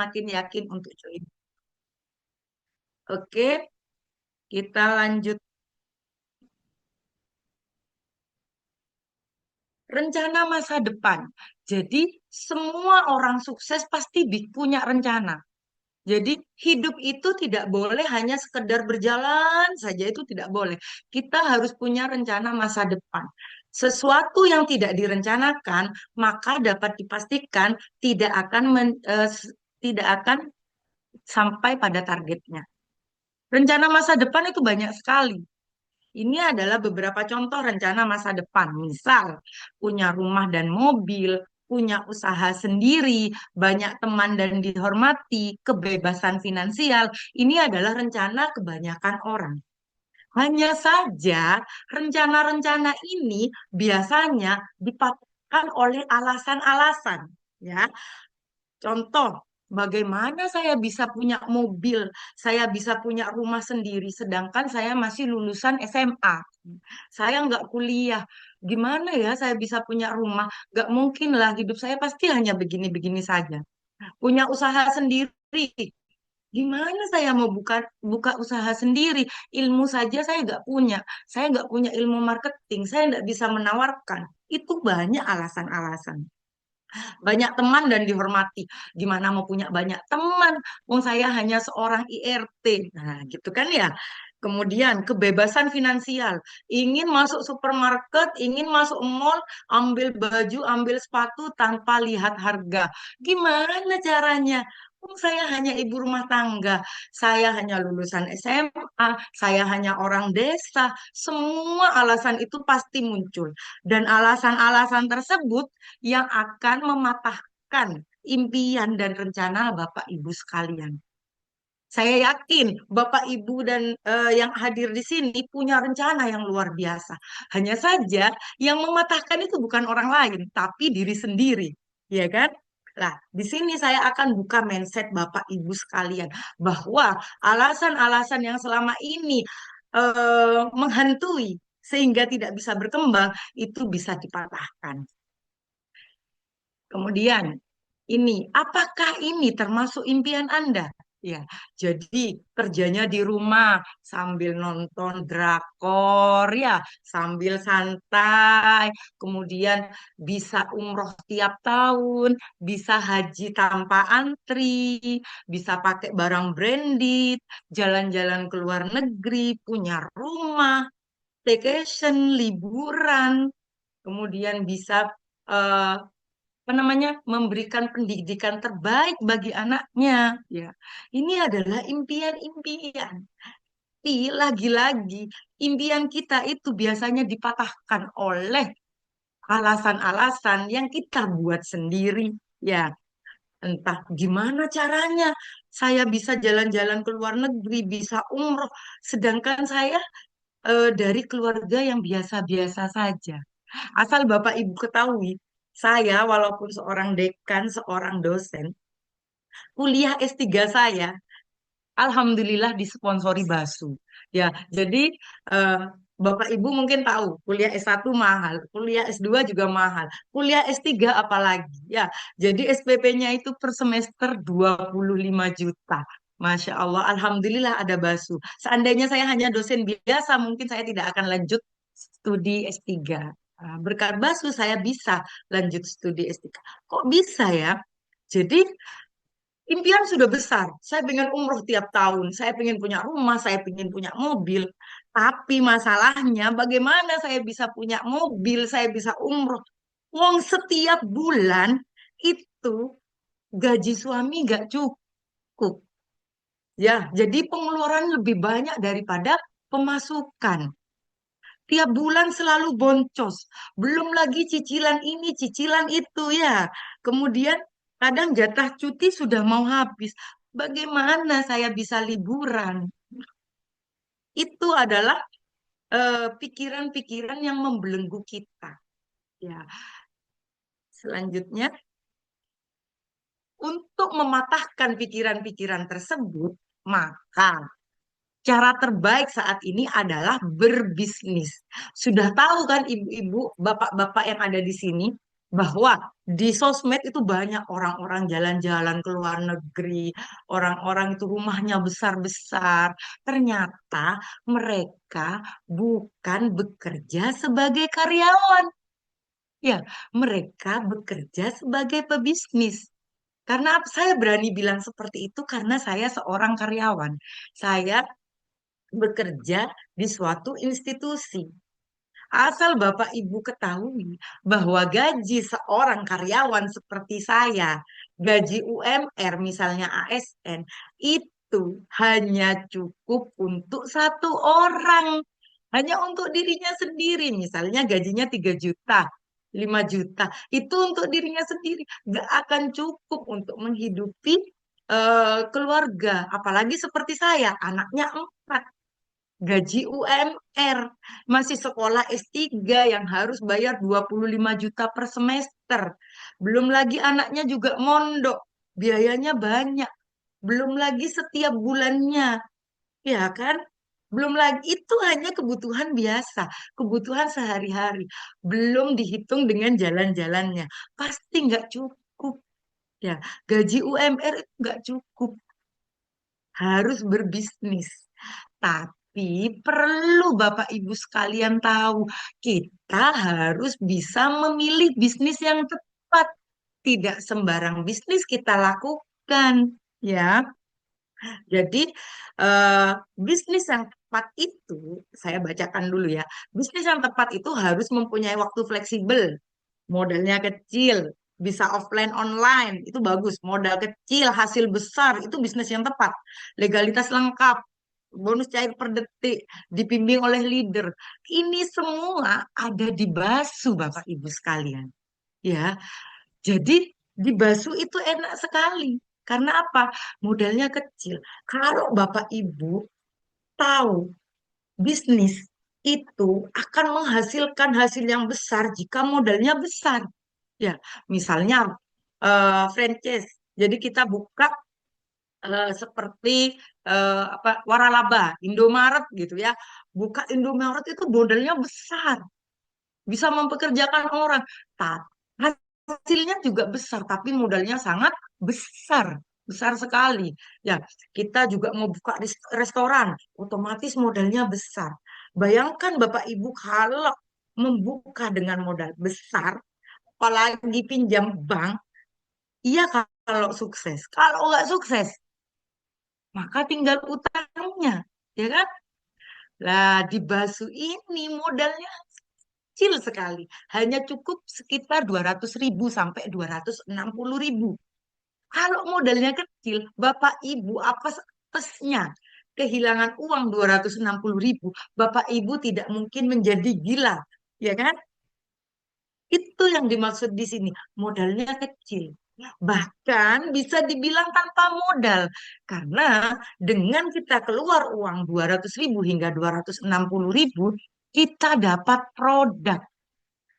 semakin yakin untuk join. Oke, kita lanjut. Rencana masa depan. Jadi, semua orang sukses pasti punya rencana. Jadi hidup itu tidak boleh hanya sekedar berjalan saja, itu tidak boleh. Kita harus punya rencana masa depan. Sesuatu yang tidak direncanakan, maka dapat dipastikan tidak akan sampai pada targetnya. Rencana masa depan itu banyak sekali. Ini adalah beberapa contoh rencana masa depan. Misal, punya rumah dan mobil, punya usaha sendiri, banyak teman dan dihormati, kebebasan finansial. Ini adalah rencana kebanyakan orang. Hanya saja, rencana-rencana ini biasanya dipatahkan oleh alasan-alasan. Ya, contoh, bagaimana saya bisa punya mobil, saya bisa punya rumah sendiri, sedangkan saya masih lulusan SMA. Saya nggak kuliah. Gimana ya saya bisa punya rumah? Nggak mungkin lah, hidup saya pasti hanya begini-begini saja. Punya usaha sendiri. Gimana saya mau buka buka usaha sendiri? Ilmu saja saya nggak punya. Saya nggak punya ilmu marketing. Saya nggak bisa menawarkan. Itu banyak alasan-alasan. Banyak teman dan dihormati. Gimana mau punya banyak teman? Wong saya hanya seorang IRT. Nah, gitu kan ya. Kemudian kebebasan finansial. Ingin masuk supermarket, ingin masuk mall, ambil baju, ambil sepatu tanpa lihat harga. Gimana caranya? Saya hanya ibu rumah tangga, saya hanya lulusan SMA, saya hanya orang desa. Semua alasan itu pasti muncul. Dan alasan-alasan tersebut yang akan mematahkan impian dan rencana Bapak Ibu sekalian. Saya yakin Bapak Ibu dan yang hadir di sini punya rencana yang luar biasa. Hanya saja yang mematahkan itu bukan orang lain, tapi diri sendiri, ya kan? Nah, di sini saya akan buka mindset Bapak Ibu sekalian bahwa alasan-alasan yang selama ini menghantui sehingga tidak bisa berkembang itu bisa dipatahkan. Kemudian ini, apakah ini termasuk impian Anda? Ya, jadi kerjanya di rumah sambil nonton drakor ya, sambil santai, kemudian bisa umroh tiap tahun, bisa haji tanpa antri, bisa pakai barang branded, jalan-jalan ke luar negeri, punya rumah, staycation, liburan, kemudian bisa eh, apa namanya memberikan pendidikan terbaik bagi anaknya ya ini adalah impian-impian. Tapi lagi-lagi impian kita itu biasanya dipatahkan oleh alasan-alasan yang kita buat sendiri ya entah gimana caranya saya bisa jalan-jalan ke luar negeri bisa umroh sedangkan saya dari keluarga yang biasa-biasa saja. Asal Bapak Ibu ketahui, saya walaupun seorang dekan, seorang dosen, kuliah S3 saya, alhamdulillah disponsori BASU. Ya, jadi eh, Bapak Ibu mungkin tahu, kuliah S1 mahal, kuliah S2 juga mahal, kuliah S3 apalagi. Ya, jadi SPP-nya itu per semester 25 juta. Masya Allah, Alhamdulillah ada BASU. Seandainya saya hanya dosen biasa, mungkin saya tidak akan lanjut studi S3. Berkat BASU saya bisa lanjut studi S3. Kok bisa ya? Jadi impian sudah besar. Saya pengen umroh tiap tahun. Saya pengen punya rumah, saya pengen punya mobil. Tapi masalahnya bagaimana saya bisa punya mobil, saya bisa umroh. Wong setiap bulan itu gaji suami nggak cukup. Ya, jadi pengeluaran lebih banyak daripada pemasukan. Tiap bulan selalu boncos. Belum lagi cicilan ini, cicilan itu ya. Kemudian kadang jatah cuti sudah mau habis. Bagaimana saya bisa liburan? Itu adalah pikiran-pikiran yang membelenggu kita. Ya, selanjutnya untuk mematahkan pikiran-pikiran tersebut, maka cara terbaik saat ini adalah berbisnis. Sudah tahu kan ibu-ibu, bapak-bapak yang ada di sini? bahwa di sosmed itu banyak orang-orang jalan-jalan ke luar negeri, orang-orang itu rumahnya besar-besar. Ternyata mereka bukan bekerja sebagai karyawan. Ya, mereka bekerja sebagai pebisnis. Karena saya berani bilang seperti itu karena saya seorang karyawan. Saya bekerja di suatu institusi. Asal Bapak Ibu ketahui bahwa gaji seorang karyawan seperti saya, gaji UMR misalnya ASN, itu hanya cukup untuk satu orang. Hanya untuk dirinya sendiri. Misalnya gajinya 3 juta, 5 juta. Itu untuk dirinya sendiri. Gak akan cukup untuk menghidupi keluarga. Apalagi seperti saya, anaknya 4, gaji UMR, masih sekolah S3 yang harus bayar 25 juta per semester. Belum lagi anaknya juga mondok, biayanya banyak. Belum lagi setiap bulannya, ya kan? Belum lagi itu hanya kebutuhan biasa, kebutuhan sehari-hari. Belum dihitung dengan jalan-jalannya. Pasti nggak cukup. Ya, gaji UMR itu nggak cukup, harus berbisnis. Tapi perlu Bapak Ibu sekalian tahu, kita harus bisa memilih bisnis yang tepat. Tidak sembarang bisnis kita lakukan, ya. Jadi eh, bisnis yang tepat itu, saya bacakan dulu ya. Bisnis yang tepat itu harus mempunyai waktu fleksibel, modalnya kecil, bisa offline online, itu bagus. Modal kecil, hasil besar, itu bisnis yang tepat. Legalitas lengkap, bonus cair per detik, dibimbing oleh leader. Ini semua ada di Basu, Bapak Ibu sekalian. Ya, jadi di Basu itu enak sekali. Karena apa? Modalnya kecil. Kalau Bapak Ibu tahu bisnis itu akan menghasilkan hasil yang besar jika modalnya besar. Ya, misalnya franchise. Jadi kita buka seperti apa waralaba, Indomaret gitu ya. Buka Indomaret itu modalnya besar, bisa mempekerjakan orang. Ta- Hasilnya juga besar, tapi modalnya sangat besar, besar sekali. Ya, kita juga mau buka restoran, otomatis modalnya besar. Bayangkan Bapak Ibu kalau membuka dengan modal besar, apalagi pinjam bank, iya kalau sukses. Kalau nggak sukses, maka tinggal utangnya, ya kan? Lah, di Basu ini modalnya kecil sekali. Hanya cukup sekitar 200.000 sampai 260.000. Kalau modalnya kecil, Bapak Ibu apa pesnya? Kehilangan uang 260.000, Bapak Ibu tidak mungkin menjadi gila, ya kan? Itu yang dimaksud di sini, modalnya kecil. Bahkan bisa dibilang tanpa modal. Karena dengan kita keluar uang 200.000 hingga 260.000, kita dapat produk.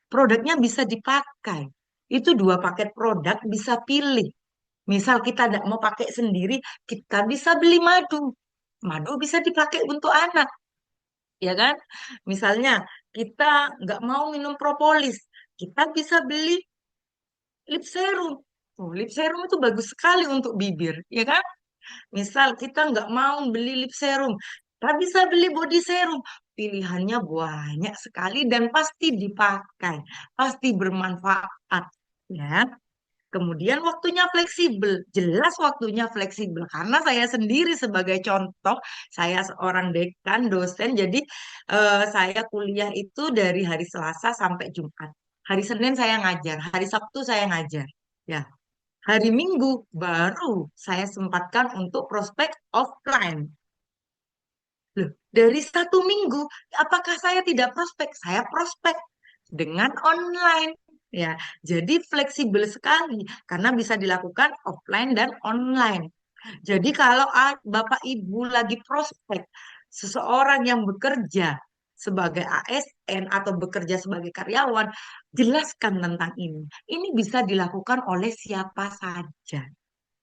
Produknya bisa dipakai. Itu dua paket produk bisa pilih. Misal kita tidak mau pakai sendiri, kita bisa beli madu. Madu bisa dipakai untuk anak, ya kan? Misalnya kita nggak mau minum propolis, kita bisa beli lip serum. Oh, lip serum itu bagus sekali untuk bibir, ya kan? Misal kita nggak mau beli lip serum, kita bisa beli body serum. Pilihannya banyak sekali dan pasti dipakai, pasti bermanfaat, ya. Kemudian waktunya fleksibel, jelas waktunya fleksibel karena saya sendiri sebagai contoh, saya seorang dekan dosen, jadi saya kuliah itu dari hari Selasa sampai Jumat. Hari Senin saya ngajar, hari Sabtu saya ngajar. Ya, hari Minggu baru saya sempatkan untuk prospek offline. Loh, dari 1 minggu, apakah saya tidak prospek? Saya prospek dengan online. Ya, jadi fleksibel sekali karena bisa dilakukan offline dan online. Jadi kalau Bapak Ibu lagi prospek seseorang yang bekerja sebagai ASN atau bekerja sebagai karyawan, jelaskan tentang ini. Ini bisa dilakukan oleh siapa saja.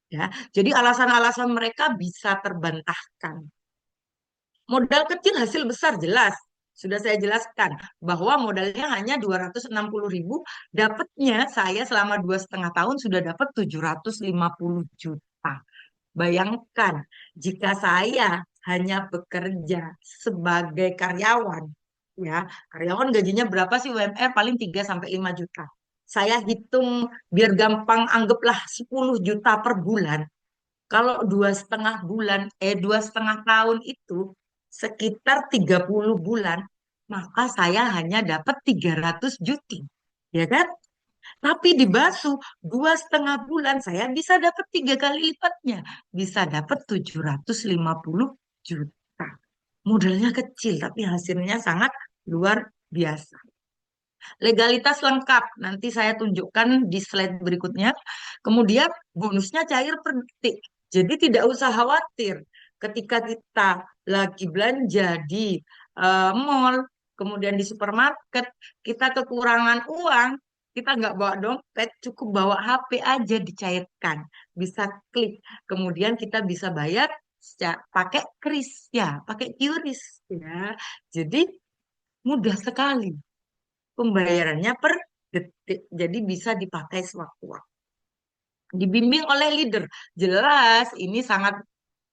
Ya, jadi alasan-alasan mereka bisa terbantahkan. Modal kecil hasil besar jelas. Sudah saya jelaskan bahwa modalnya hanya 260.000, dapatnya saya selama 2,5 tahun sudah dapat 750 juta. Bayangkan jika saya hanya bekerja sebagai karyawan, ya, karyawan gajinya berapa sih UMR? Paling 3 sampai 5 juta. Saya hitung biar gampang, anggaplah 10 juta per bulan. Kalau 2,5 bulan, 2,5 tahun itu sekitar 30 bulan, maka saya hanya dapat 300 juta. Ya kan? Tapi di Basu 2,5 bulan saya bisa dapat 3 kali lipatnya. Bisa dapat 750 juta. Modalnya kecil tapi hasilnya sangat luar biasa. Legalitas lengkap. Nanti saya tunjukkan di slide berikutnya. Kemudian bonusnya cair per detik. Jadi tidak usah khawatir ketika kita lagi belanja di mall, kemudian di supermarket, kita kekurangan uang, kita nggak bawa dompet, cukup bawa HP aja dicairkan. Bisa klik. Kemudian kita bisa bayar pakai kris ya, pakai QRIS ya. Jadi mudah sekali. Pembayarannya per detik, jadi bisa dipakai sewaktu-waktu. Dibimbing oleh leader, jelas ini sangat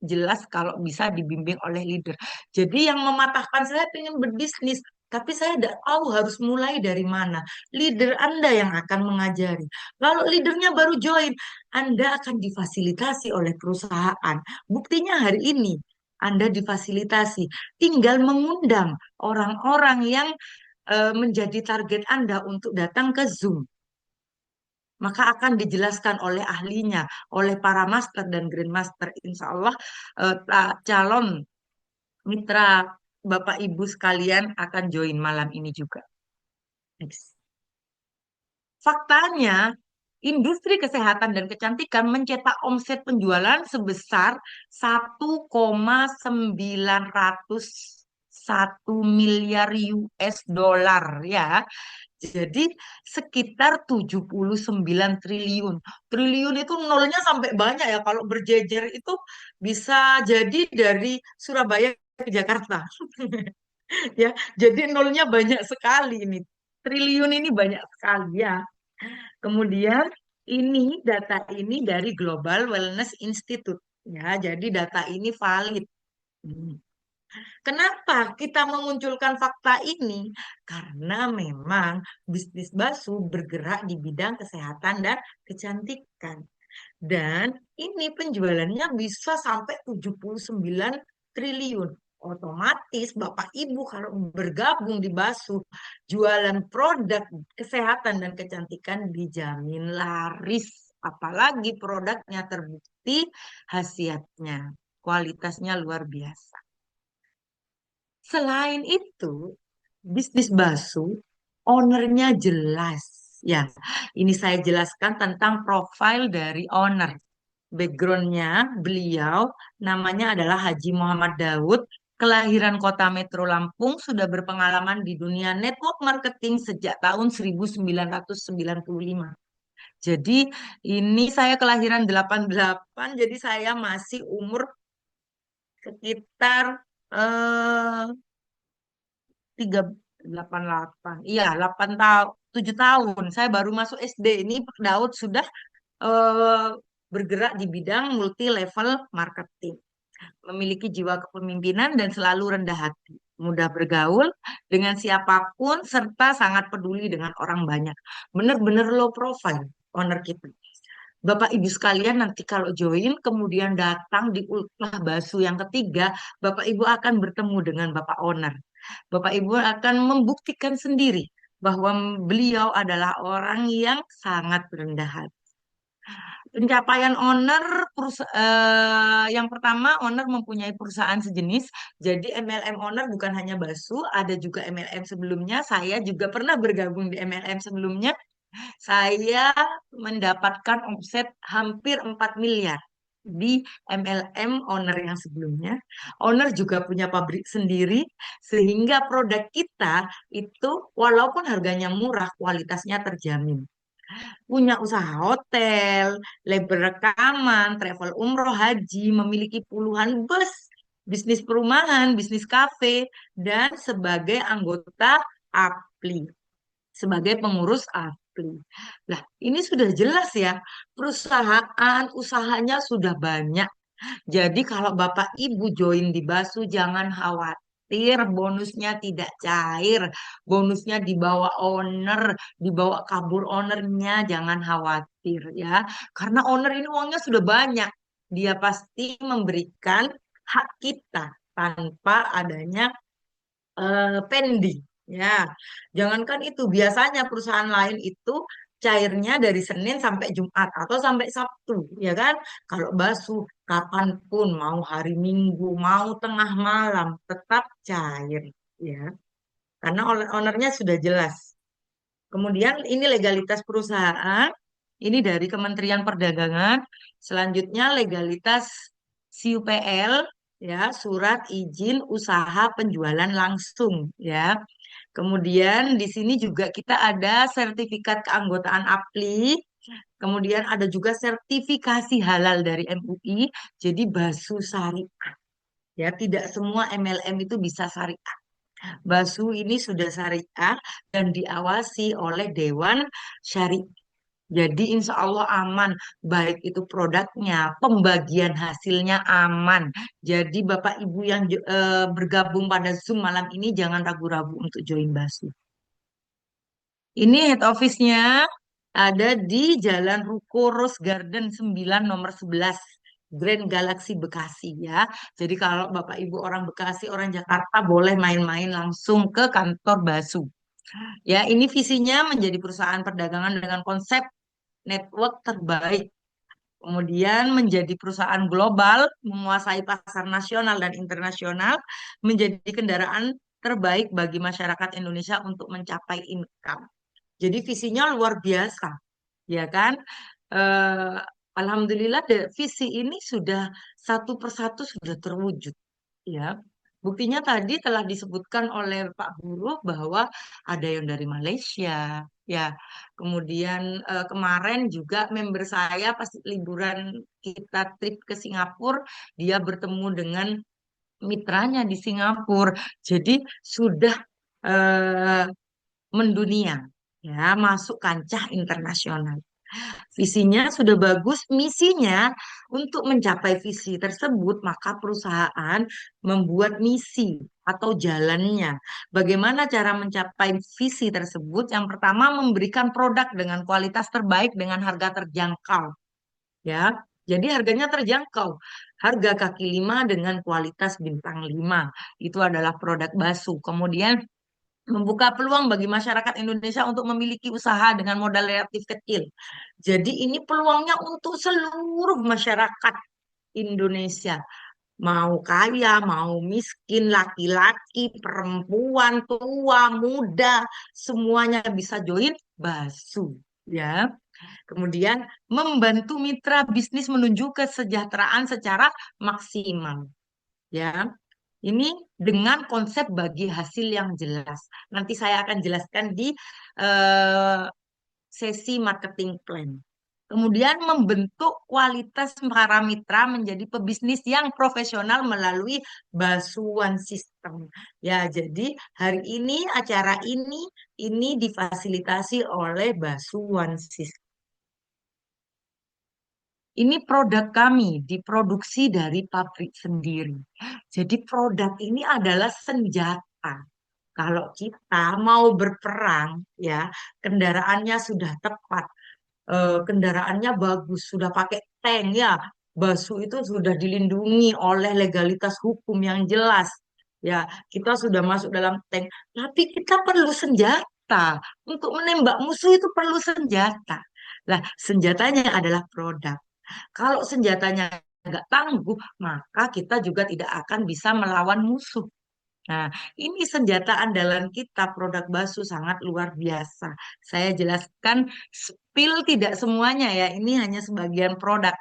jelas kalau bisa dibimbing oleh leader. Jadi yang mematahkan saya pengen berbisnis, tapi saya tidak tahu harus mulai dari mana. Leader Anda yang akan mengajari. Kalau leadernya baru join, Anda akan difasilitasi oleh perusahaan. Buktinya hari ini Anda difasilitasi, tinggal mengundang orang-orang yang menjadi target Anda untuk datang ke Zoom, maka akan dijelaskan oleh ahlinya, oleh para master dan grandmaster. Insya Allah calon mitra Bapak Ibu sekalian akan join malam ini juga. Next. Faktanya, industri kesehatan dan kecantikan mencetak omset penjualan sebesar 1,901 miliar US dollar ya. Jadi sekitar 79 triliun. Triliun itu nolnya sampai banyak ya. Kalau berjejer itu bisa jadi dari Surabaya ke Jakarta. Ya, jadi nolnya banyak sekali ini. Triliun ini banyak sekali ya. Kemudian ini data ini dari Global Wellness Institute. Ya, jadi data ini valid. Hmm. Kenapa kita memunculkan fakta ini? Karena memang bisnis Basu bergerak di bidang kesehatan dan kecantikan. Dan ini penjualannya bisa sampai 79 triliun. Otomatis Bapak Ibu kalau bergabung di Basu, jualan produk kesehatan dan kecantikan dijamin laris. Apalagi produknya terbukti khasiatnya, kualitasnya luar biasa. Selain itu, bisnis bakso, ownernya jelas. Ya, ini saya jelaskan tentang profil dari owner. Backgroundnya, beliau namanya adalah Haji Muhammad Daud, kelahiran kota Metro Lampung, sudah berpengalaman di dunia network marketing sejak tahun 1995. Jadi ini saya kelahiran 88, jadi saya masih umur sekitar eh, 388. Iya, 8 tahun, 7 tahun. Saya baru masuk SD. Ini Pak Daud sudah eh, bergerak di bidang multi level marketing. Memiliki jiwa kepemimpinan dan selalu rendah hati. Mudah bergaul dengan siapapun serta sangat peduli dengan orang banyak. Benar-benar low profile owner kita. Bapak Ibu sekalian nanti kalau join kemudian datang di Ultah Basu yang ketiga, Bapak Ibu akan bertemu dengan Bapak Owner. Bapak Ibu akan membuktikan sendiri bahwa beliau adalah orang yang sangat rendah hati. Pencapaian owner, yang pertama, owner mempunyai perusahaan sejenis. Jadi MLM owner bukan hanya Basu, ada juga MLM sebelumnya. Saya juga pernah bergabung di MLM sebelumnya. Saya mendapatkan omset hampir 4 miliar di MLM owner yang sebelumnya. Owner juga punya pabrik sendiri, sehingga produk kita itu walaupun harganya murah, kualitasnya terjamin. Punya usaha hotel, label rekaman, travel umroh, haji, memiliki puluhan bus. bisnis perumahan, bisnis kafe, dan sebagai anggota APLI, sebagai pengurus APLI. Lah, ini sudah jelas ya, perusahaan usahanya sudah banyak. Jadi kalau Bapak Ibu join di Basu jangan khawatir bonusnya tidak cair. Bonusnya dibawa owner, dibawa kabur ownernya, jangan khawatir ya. Karena owner ini uangnya sudah banyak. Dia pasti memberikan hak kita tanpa adanya pending. Ya, jangankan itu, biasanya perusahaan lain itu cairnya dari Senin sampai Jumat atau sampai Sabtu, ya kan? Kalau basuh kapanpun, mau hari Minggu, mau tengah malam, tetap cair, ya. Karena ownernya sudah jelas. Kemudian ini legalitas perusahaan, ini dari Kementerian Perdagangan. Selanjutnya legalitas SIUPL, ya, surat izin usaha penjualan langsung, ya. Kemudian di sini juga kita ada sertifikat keanggotaan APLI. Kemudian ada juga sertifikasi halal dari MUI. Jadi Basu Syariah. Ya, tidak semua MLM itu bisa syariah. Basu ini sudah syariah dan diawasi oleh Dewan Syariah. Jadi insya Allah aman, baik itu produknya, pembagian hasilnya aman. Jadi Bapak Ibu yang bergabung pada Zoom malam ini jangan ragu-ragu untuk join Basu. Ini head office-nya ada di Jalan Ruko Rose Garden 9 nomor 11 Grand Galaxy Bekasi ya. Jadi kalau Bapak Ibu orang Bekasi, orang Jakarta boleh main-main langsung ke kantor Basu. Ya, ini visinya menjadi perusahaan perdagangan dengan konsep network terbaik. Kemudian menjadi perusahaan global, menguasai pasar nasional dan internasional, menjadi kendaraan terbaik bagi masyarakat Indonesia untuk mencapai income. Jadi visinya luar biasa, ya kan? Eh, Alhamdulillah visi ini sudah satu persatu sudah terwujud, ya. Buktinya tadi telah disebutkan oleh Pak Buruh bahwa ada yang dari Malaysia, ya. Kemudian kemarin juga member saya pas liburan kita trip ke Singapura, dia bertemu dengan mitranya di Singapura. Jadi sudah eh, mendunia, ya, masuk kancah internasional. Visinya sudah bagus, misinya untuk mencapai visi tersebut, maka perusahaan membuat misi atau jalannya. Bagaimana cara mencapai visi tersebut? Yang pertama, memberikan produk dengan kualitas terbaik dengan harga terjangkau, ya. Jadi harganya terjangkau. Harga kaki lima dengan kualitas bintang 5 itu adalah produk Basu. Kemudian membuka peluang bagi masyarakat Indonesia untuk memiliki usaha dengan modal relatif kecil. Jadi ini peluangnya untuk seluruh masyarakat Indonesia. Mau kaya, mau miskin, laki-laki, perempuan, tua, muda, semuanya bisa join Basu. Ya. Kemudian membantu mitra bisnis menuju kesejahteraan secara maksimal. Ya. Ini dengan konsep bagi hasil yang jelas. Nanti saya akan jelaskan di eh, sesi marketing plan. Kemudian membentuk kualitas para mitra menjadi pebisnis yang profesional melalui Basuhan System. Ya, jadi hari ini acara ini difasilitasi oleh Basuhan System. Ini produk kami diproduksi dari pabrik sendiri. Jadi produk ini adalah senjata. Kalau kita mau berperang, ya, kendaraannya sudah tepat, kendaraannya bagus, sudah pakai tank, ya, Basu itu sudah dilindungi oleh legalitas hukum yang jelas. Ya, kita sudah masuk dalam tank, tapi kita perlu senjata. Untuk menembak musuh itu perlu senjata. Lah, senjatanya adalah produk. Kalau senjatanya nggak tangguh, maka kita juga tidak akan bisa melawan musuh. Nah, ini senjata andalan kita, produk Basu sangat luar biasa. Saya jelaskan spill tidak semuanya ya, ini hanya sebagian produk.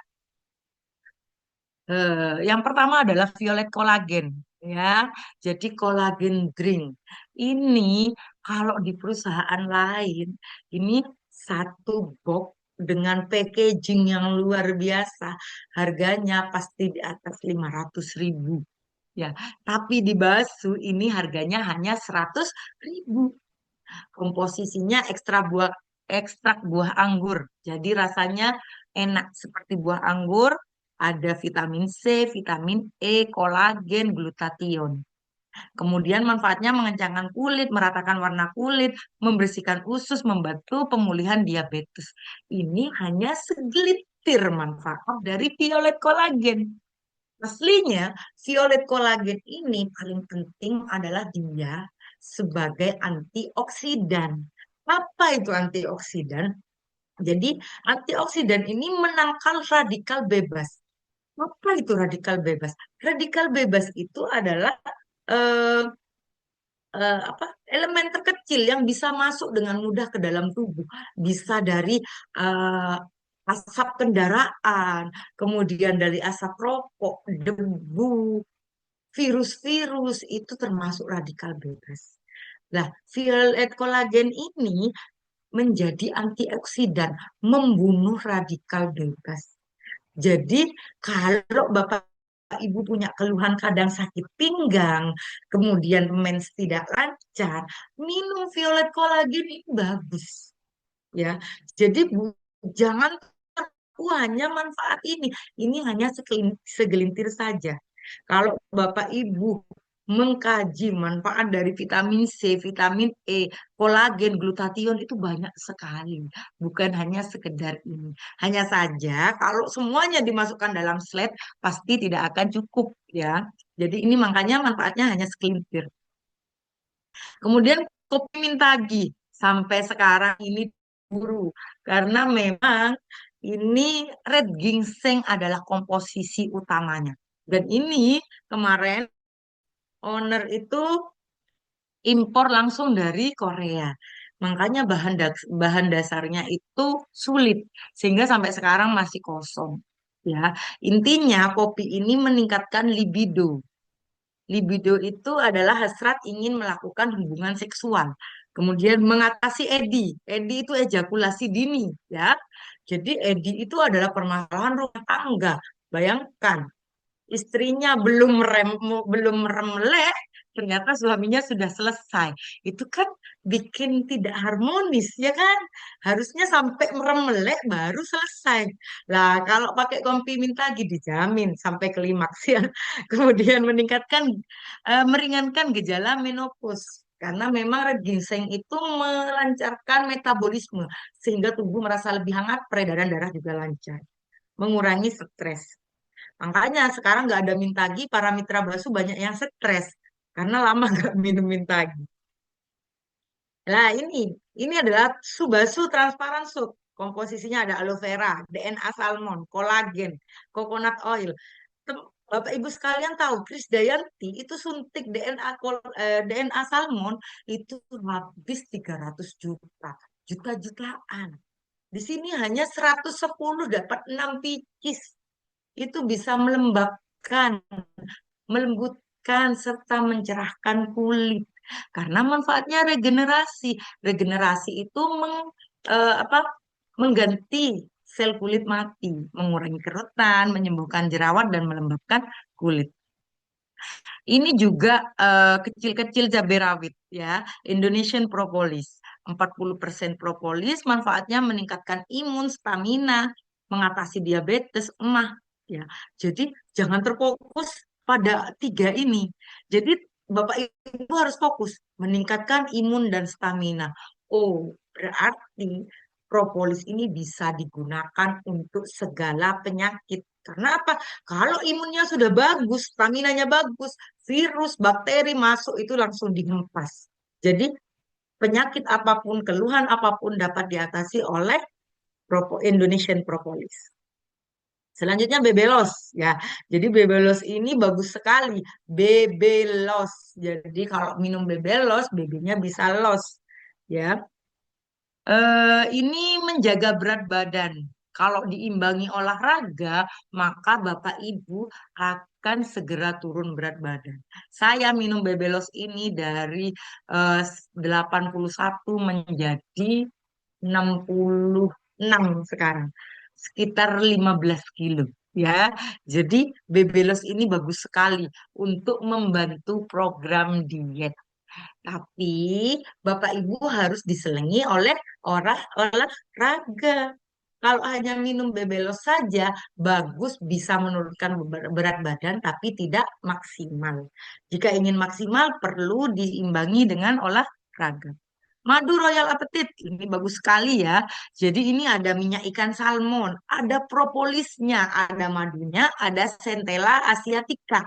Yang pertama adalah Violet Collagen, ya. Jadi kolagen drink. Ini kalau di perusahaan lain, ini satu box dengan packaging yang luar biasa, harganya pasti di atas 500.000. Ya, tapi di Basu ini harganya hanya 100.000. Komposisinya ekstrak buah anggur. Jadi rasanya enak seperti buah anggur, ada vitamin C, vitamin E, kolagen, glutathione. Kemudian manfaatnya mengencangkan kulit, meratakan warna kulit, membersihkan usus, membantu pemulihan diabetes. Ini hanya segelintir manfaat dari violet kolagen. Aslinya, violet kolagen ini paling penting adalah dia sebagai antioksidan. Apa itu antioksidan? Jadi, antioksidan ini menangkal radikal bebas. Apa itu radikal bebas? Radikal bebas itu adalah eh, apa elemen terkecil yang bisa masuk dengan mudah ke dalam tubuh. Bisa dari eh, asap kendaraan, kemudian dari asap rokok, debu, virus-virus itu termasuk radikal bebas. Nah, violet kolagen ini menjadi antioksidan, membunuh radikal bebas. Jadi kalau Bapak Ibu punya keluhan kadang sakit pinggang, kemudian mens tidak lancar, minum violet kolagen itu bagus ya. Jadi jangan hanya manfaat ini. Ini hanya segelintir saja. Kalau Bapak Ibu mengkaji manfaat dari vitamin C, vitamin E, kolagen, glutathione itu banyak sekali. Bukan hanya sekedar ini. Hanya saja kalau semuanya dimasukkan dalam slide pasti tidak akan cukup ya. Jadi ini makanya manfaatnya hanya segelintir. Kemudian kopi Mintagi sampai sekarang ini buru karena memang ini red ginseng adalah komposisi utamanya. Dan ini kemarin owner itu impor langsung dari Korea. Makanya bahan dasarnya itu sulit sehingga sampai sekarang masih kosong. Ya, intinya kopi ini meningkatkan libido. Libido itu adalah hasrat ingin melakukan hubungan seksual. Kemudian mengatasi EDI. EDI itu ejakulasi dini, ya. Jadi EDI itu adalah permasalahan rumah tangga. Bayangkan, istrinya belum melek, ternyata suaminya sudah selesai. Itu kan bikin tidak harmonis, ya kan? Harusnya sampai melek baru selesai. Lah, kalau pakai kompi minta dijamin sampai klimaks ya. Kemudian meringankan gejala menopause. Karena memang red ginseng itu melancarkan metabolisme sehingga tubuh merasa lebih hangat, peredaran darah juga lancar, mengurangi stres. Makanya sekarang nggak ada Mintagi, para mitra Basu banyak yang stres karena lama nggak minum Mintagi. Nah ini adalah Subasu transparan soap. Komposisinya ada aloe vera, DNA salmon, kolagen, coconut oil. Bapak Ibu sekalian tahu, Krisdayanti itu suntik DNA salmon itu habis 300 juta, juta-jutaan. Di sini hanya 110 dapat 6 pieces. Itu bisa melembutkan serta mencerahkan kulit. Karena manfaatnya regenerasi. Regenerasi itu apa, mengganti sel kulit mati, mengurangi kerutan, menyembuhkan jerawat dan melembabkan kulit. Ini juga kecil-kecil cabai rawit ya, Indonesian propolis. 40% propolis manfaatnya meningkatkan imun, stamina, mengatasi diabetes, emah ya. Jadi jangan terfokus pada tiga ini. Jadi Bapak Ibu harus fokus meningkatkan imun dan stamina. Oh, berarti propolis ini bisa digunakan untuk segala penyakit. Karena apa? Kalau imunnya sudah bagus, staminanya bagus, virus, bakteri masuk itu langsung dihempas. Jadi penyakit apapun, keluhan apapun dapat diatasi oleh Indonesian Propolis. Selanjutnya bebelos ya. Jadi bebelos ini bagus sekali. Bebelos. Jadi kalau minum bebelos, BB-nya bisa los ya. Ini menjaga berat badan. Kalau diimbangi olahraga, maka Bapak Ibu akan segera turun berat badan. Saya minum Bebelos ini dari 81 menjadi 66 sekarang. Sekitar 15 kilo. ya. Jadi Bebelos ini bagus sekali untuk membantu program diet. Tapi Bapak Ibu harus diselingi oleh olahraga. Kalau hanya minum Bebelos saja, bagus bisa menurunkan berat badan, tapi tidak maksimal. Jika ingin maksimal, perlu diimbangi dengan olahraga. Madu Royal Appetit, ini bagus sekali ya. Jadi ini ada minyak ikan salmon, ada propolisnya, ada madunya, ada centella asiatica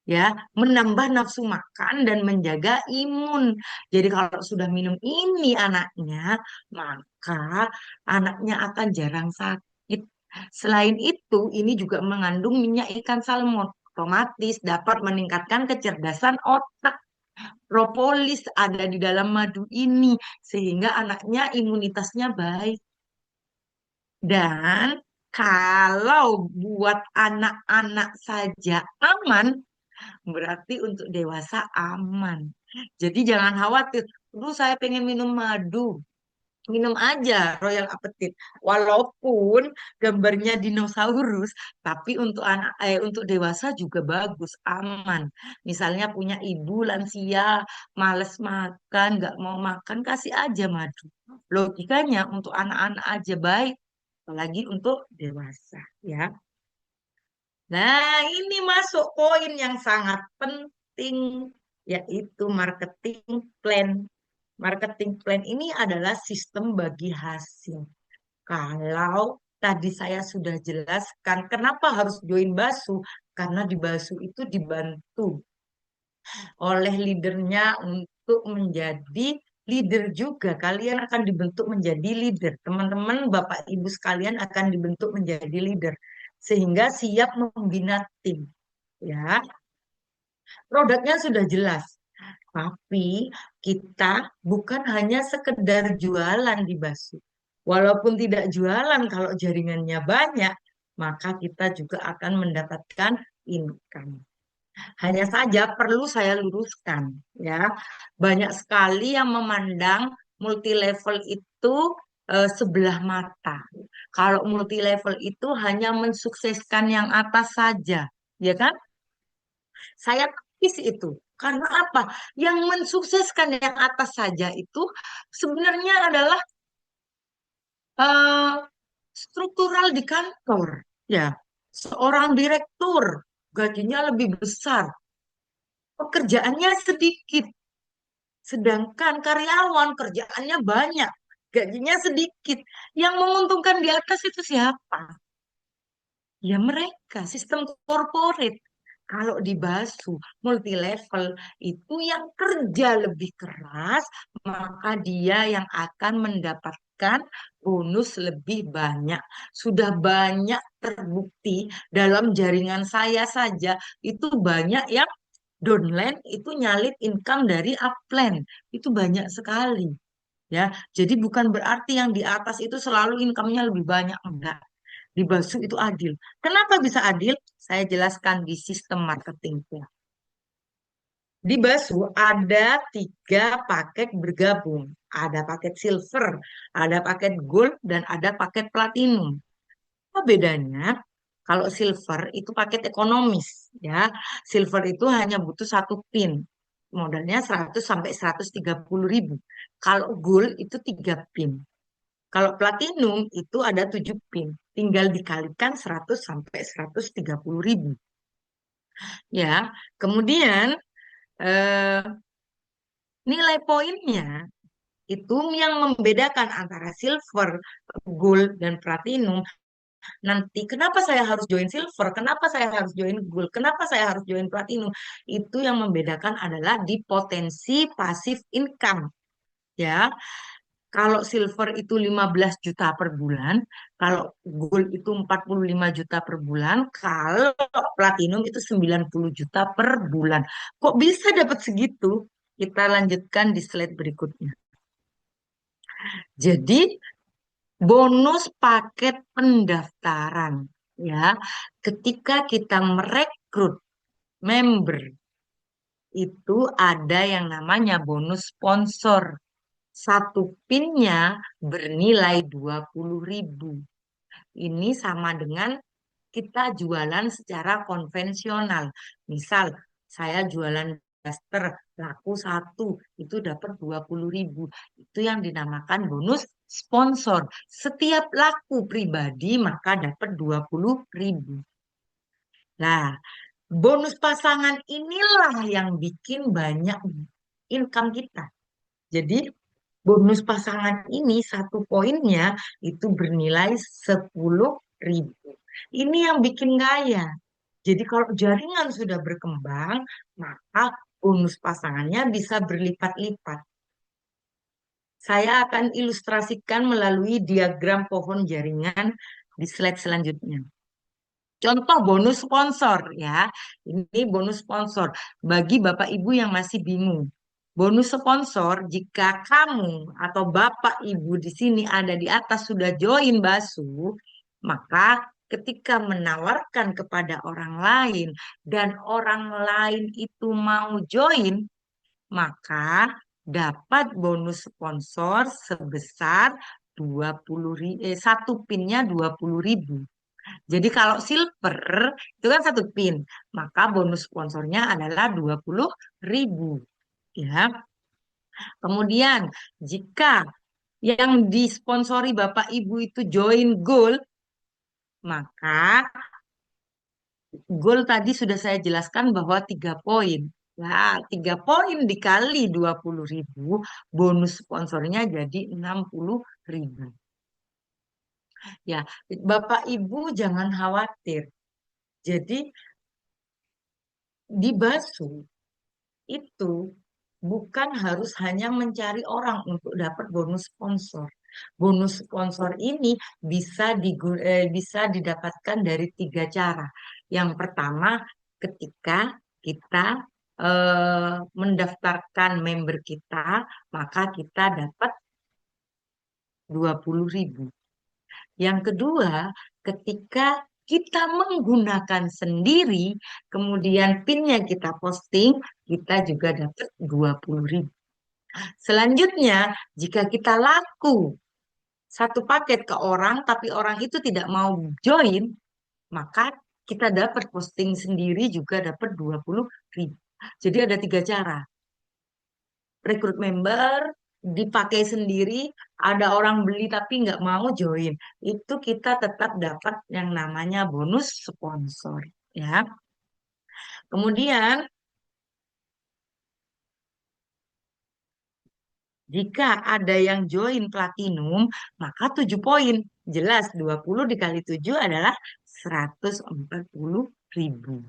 ya, menambah nafsu makan dan menjaga imun. Jadi kalau sudah minum ini anaknya, maka anaknya akan jarang sakit. Selain itu, ini juga mengandung minyak ikan salmon, otomatis dapat meningkatkan kecerdasan otak. Propolis ada di dalam madu ini, sehingga anaknya imunitasnya baik. Dan kalau buat anak-anak saja aman, berarti untuk dewasa aman. Jadi jangan khawatir. Dulu saya pengen minum madu. Minum aja Royal Appetit. Walaupun gambarnya dinosaurus, tapi untuk untuk dewasa juga bagus, aman. Misalnya punya ibu lansia, males makan, nggak mau makan, kasih aja madu. Logikanya untuk anak-anak aja baik, apalagi untuk dewasa, ya. Nah, ini masuk poin yang sangat penting, yaitu marketing plan. Marketing plan ini adalah sistem bagi hasil. Kalau tadi saya sudah jelaskan, kenapa harus join BASU? Karena di BASU itu dibantu oleh leadernya untuk menjadi leader juga. Kalian akan dibentuk menjadi leader. Teman-teman, Bapak Ibu sekalian akan dibentuk menjadi leader. Sehingga siap membina tim. Ya, produknya sudah jelas. Tapi kita bukan hanya sekedar jualan di Basu. Walaupun tidak jualan, kalau jaringannya banyak, maka kita juga akan mendapatkan income. Hanya saja perlu saya luruskan, ya. Banyak sekali yang memandang multi level itu sebelah mata. Kalau multi level itu hanya mensukseskan yang atas saja, ya kan? Saya tepis itu. Karena apa? Yang mensukseskan yang atas saja itu sebenarnya adalah eh, struktural di kantor. Ya, seorang direktur gajinya lebih besar, pekerjaannya sedikit. Sedangkan karyawan kerjaannya banyak, gajinya sedikit. Yang menguntungkan di atas itu siapa? Ya mereka, sistem corporate. Kalau di Basu, multi level, itu yang kerja lebih keras, maka dia yang akan mendapatkan bonus lebih banyak. Sudah banyak terbukti dalam jaringan saya saja, itu banyak yang downline itu nyalip income dari upline. Itu banyak sekali. Ya, jadi bukan berarti yang di atas itu selalu income-nya lebih banyak, enggak. Di Basu itu adil. Kenapa bisa adil? Saya jelaskan di sistem marketingnya. Di Basu ada 3 paket bergabung. Ada paket silver, ada paket gold, dan ada paket platinum. Apa bedanya? Kalau silver itu paket ekonomis, ya. Silver itu hanya butuh 1 pin. Modalnya 100 sampai 130 ribu. Kalau gold itu 3 pin. Kalau platinum itu ada 7 pin. Tinggal dikalikan 100 sampai 130 ribu. Ya, kemudian eh, nilai poinnya itu yang membedakan antara silver, gold, dan platinum. Nanti kenapa saya harus join silver? Kenapa saya harus join gold? Kenapa saya harus join platinum? Itu yang membedakan adalah di potensi pasif income. Ya, kalau silver itu 15 juta per bulan, kalau gold itu 45 juta per bulan, kalau platinum itu 90 juta per bulan. Kok bisa dapat segitu? Kita lanjutkan di slide berikutnya. Jadi, bonus paket pendaftaran ya. Ketika kita merekrut member itu ada yang namanya bonus sponsor. 1 pinnya bernilai 20 ribu. Ini sama dengan kita jualan secara konvensional. Misal, saya jualan daster, laku satu, itu dapat 20.000. Itu yang dinamakan bonus sponsor. Setiap laku pribadi, maka dapat 20.000. Nah, bonus pasangan inilah yang bikin banyak income kita. Jadi bonus pasangan ini satu poinnya itu bernilai 10.000. Ini yang bikin kaya. Jadi kalau jaringan sudah berkembang, maka bonus pasangannya bisa berlipat-lipat. Saya akan ilustrasikan melalui diagram pohon jaringan di slide selanjutnya. Contoh bonus sponsor ya. Ini bonus sponsor bagi Bapak Ibu yang masih bingung. Bonus sponsor jika kamu atau Bapak Ibu di sini ada di atas sudah join Basu, maka ketika menawarkan kepada orang lain dan orang lain itu mau join, maka dapat bonus sponsor sebesar 20.000, satu pinnya 20.000. Jadi kalau silver itu kan satu pin, maka bonus sponsornya adalah 20.000. Ya. Kemudian jika yang disponsori Bapak Ibu itu join gold, maka gold tadi sudah saya jelaskan bahwa 3 poin. Nah, 3 poin dikali 20.000, bonus sponsornya jadi 60.000. Ya, Bapak Ibu jangan khawatir. Jadi di Basu itu bukan harus hanya mencari orang untuk dapat bonus sponsor. Bonus sponsor ini bisa didapatkan dari 3 cara. Yang pertama, ketika kita mendaftarkan member kita, maka kita dapat 20.000. Yang kedua, ketika kita menggunakan sendiri, kemudian pinnya kita posting, kita juga dapat 20.000. Selanjutnya, jika kita laku satu paket ke orang, tapi orang itu tidak mau join, maka kita dapat posting sendiri juga dapat 20.000. Jadi ada 3 cara. Rekrut member, dipakai sendiri, ada orang beli tapi nggak mau join. Itu kita tetap dapat yang namanya bonus sponsor. Ya. Kemudian, jika ada yang join platinum, maka 7 poin. Jelas 20 dikali 7 adalah 140.000.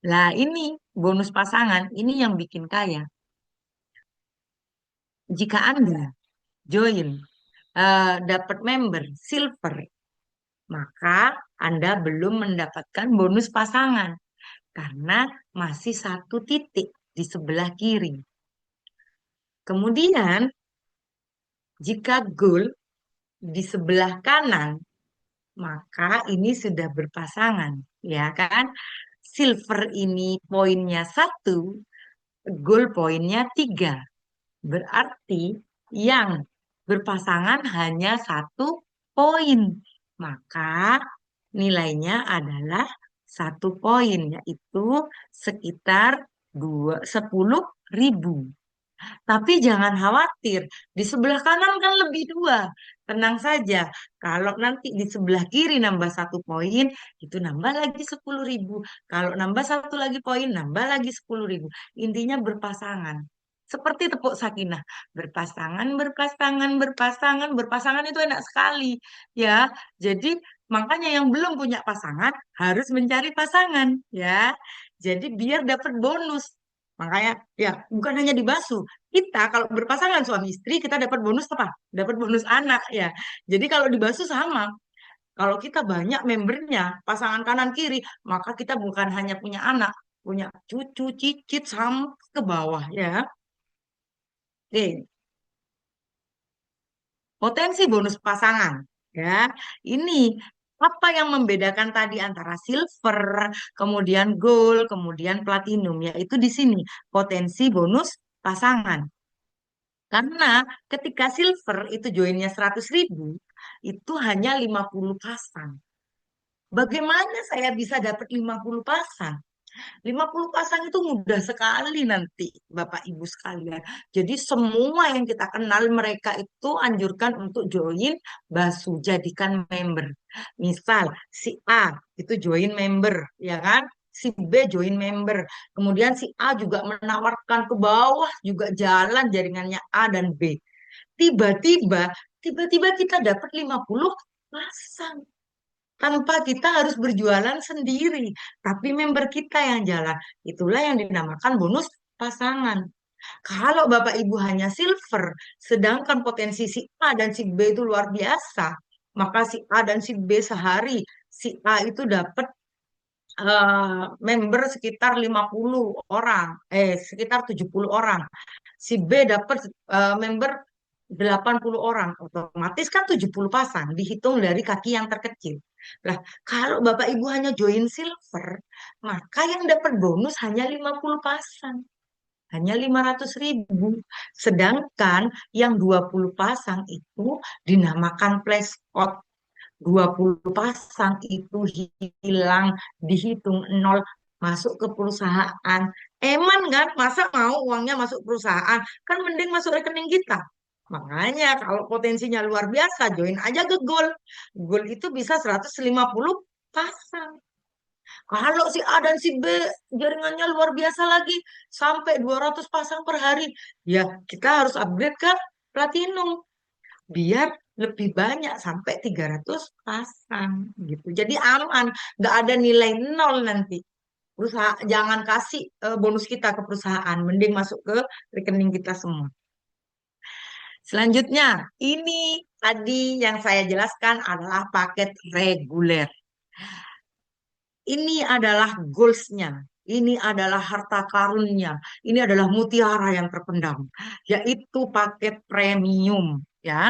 Lah ini bonus pasangan, ini yang bikin kaya. Jika Anda join, dapat member silver, maka Anda belum mendapatkan bonus pasangan karena masih satu titik di sebelah kiri. Kemudian, jika gold di sebelah kanan, maka ini sudah berpasangan, ya kan? Silver ini poinnya 1, gold poinnya 3. Berarti yang berpasangan hanya 1 poin. Maka nilainya adalah 1 poin, yaitu sekitar 10.000. Tapi jangan khawatir, di sebelah kanan kan lebih 2. Tenang saja, kalau nanti di sebelah kiri nambah 1 poin, itu nambah lagi 10.000. Kalau nambah satu lagi poin, nambah lagi 10.000. Intinya berpasangan. Seperti tepuk sakinah, berpasangan, berpasangan, berpasangan, berpasangan itu enak sekali, ya. Jadi makanya yang belum punya pasangan harus mencari pasangan, ya. Jadi biar dapat bonus. Makanya ya bukan hanya di Basu. Kita kalau berpasangan suami istri kita dapat bonus apa? Dapat bonus anak ya. Jadi kalau di Basu sama. Kalau kita banyak membernya, pasangan kanan kiri, maka kita bukan hanya punya anak, punya cucu, cicit sampai ke bawah ya. Oke, potensi bonus pasangan ya. Ini apa yang membedakan tadi antara silver, kemudian gold, kemudian platinum, yaitu di sini potensi bonus pasangan. Karena ketika silver itu joinnya 100.000, itu hanya 50 pasang. Bagaimana saya bisa dapat 50 pasang? 50 pasang itu mudah sekali nanti, Bapak Ibu sekalian. Jadi semua yang kita kenal mereka itu anjurkan untuk join Basu, jadikan member. Misal si A itu join member, ya kan? Si B join member. Kemudian si A juga menawarkan ke bawah juga jalan jaringannya A dan B. Tiba-tiba, tiba-tiba kita dapat 50 pasang tanpa kita harus berjualan sendiri, tapi member kita yang jalan. Itulah yang dinamakan bonus pasangan. Kalau Bapak Ibu hanya silver, sedangkan potensi si A dan si B itu luar biasa, maka si A dan si B sehari, si A itu dapat member sekitar 50 orang, sekitar 70 orang. Si B dapat member 80 orang, otomatis kan 70 pasang, dihitung dari kaki yang terkecil. Nah, kalau Bapak Ibu hanya join silver, maka yang dapat bonus hanya 50 pasang, hanya 500.000. Sedangkan yang 20 pasang itu dinamakan flashcode. 20 pasang itu hilang, dihitung nol, masuk ke perusahaan. Eman kan, masa mau uangnya masuk perusahaan? Kan mending masuk rekening kita. Makanya kalau potensinya luar biasa, join aja ke Gold. Gold itu bisa 150 pasang. Kalau si A dan si B jaringannya luar biasa lagi, sampai 200 pasang per hari, ya kita harus upgrade ke Platinum biar lebih banyak sampai 300 pasang gitu. Jadi aman, nggak ada nilai nol nanti. Perusahaan jangan kasih bonus kita ke perusahaan, mending masuk ke rekening kita semua. Selanjutnya, ini tadi yang saya jelaskan adalah paket reguler. Ini adalah goalsnya. Ini adalah harta karunnya. Ini adalah mutiara yang terpendam, yaitu paket premium. Ya,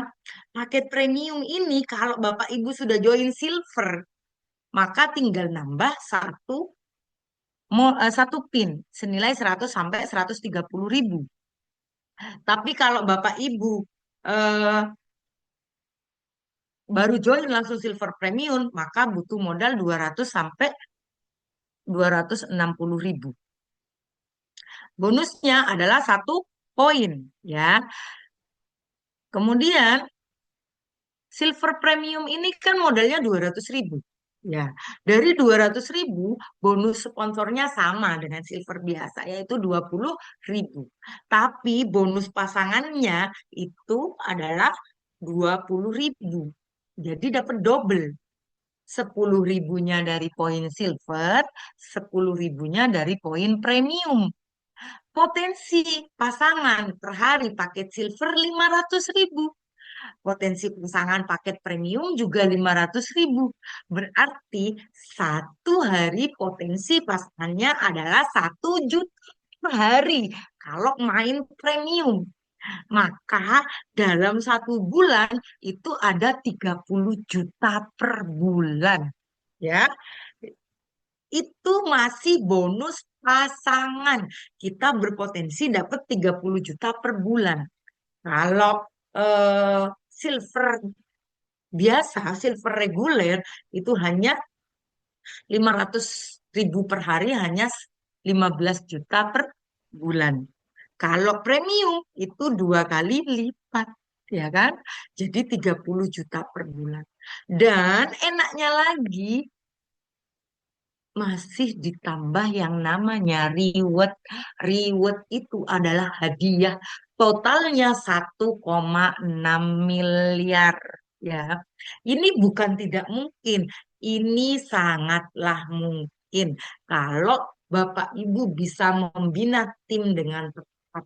paket premium ini kalau Bapak Ibu sudah join silver, maka tinggal nambah satu pin senilai 100 sampai 130.000. Tapi kalau Bapak Ibu eh, baru join langsung silver premium, maka butuh modal 200 sampai 260.000. Bonusnya adalah 1 poin, ya. Kemudian silver premium ini kan modalnya 200.000. Ya, dari 200.000 bonus sponsornya sama dengan silver biasa, yaitu 20.000. Tapi bonus pasangannya itu adalah 20.000. Jadi dapat double. 10.000-nya dari poin silver, 10.000-nya dari poin premium. Potensi pasangan per hari paket silver 500.000. Potensi pasangan paket premium juga 500.000. Berarti satu hari potensi pasangannya adalah 1 juta per hari. Kalau main premium. Maka dalam 1 bulan itu ada 30 juta per bulan. Ya, itu masih bonus pasangan. Kita berpotensi dapat 30 juta per bulan. Kalau eh, silver biasa, silver reguler itu hanya 500.000 per hari, hanya 15 juta per bulan. Kalau premium itu 2 kali lipat, ya kan? Jadi 30 juta per bulan. Dan enaknya lagi, masih ditambah yang namanya reward. Reward itu adalah hadiah totalnya 1,6 miliar. Ya, ini bukan tidak mungkin, ini sangatlah mungkin kalau Bapak Ibu bisa membina tim dengan tepat.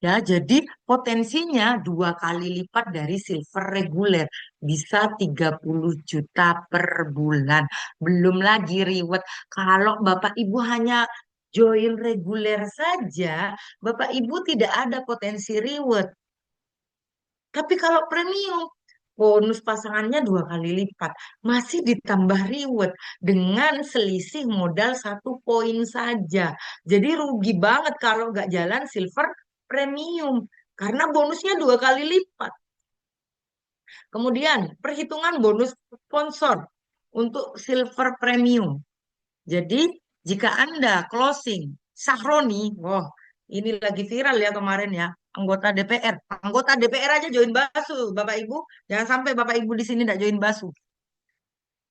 Ya, jadi potensinya 2 kali lipat dari silver reguler. Bisa 30 juta per bulan. Belum lagi reward. Kalau Bapak Ibu hanya join reguler saja, Bapak Ibu tidak ada potensi reward. Tapi kalau premium, bonus pasangannya 2 kali lipat. Masih ditambah reward dengan selisih modal 1 poin saja. Jadi rugi banget kalau nggak jalan silver premium. Karena bonusnya 2 kali lipat. Kemudian perhitungan bonus sponsor. untuk silver premium. Jadi jika Anda closing Sahroni, wah ini lagi viral ya kemarin ya, anggota DPR. Anggota DPR aja join Basu, Bapak Ibu. Jangan sampai Bapak Ibu di sini tidak join Basu.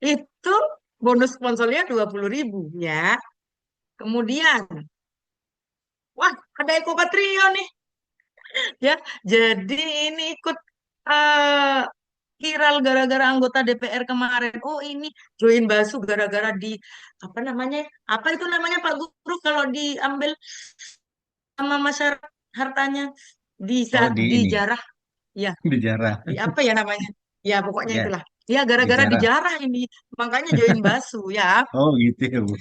Itu bonus sponsornya 20.000 ya. Kemudian, wah ada Eko Patrio nih ya. Jadi ini ikut eh, viral gara-gara anggota DPR kemarin. Oh ini join Basu gara-gara di apa namanya? Apa itu namanya Pak Guru kalau diambil sama masyarakat hartanya Oh, di ini, dijarah ya, dijarah. di apa ya namanya? Ya pokoknya Ya, itulah. Ya gara-gara dijarah. dijarah ini makanya join Basu ya. Oh, gitu ya, Bu.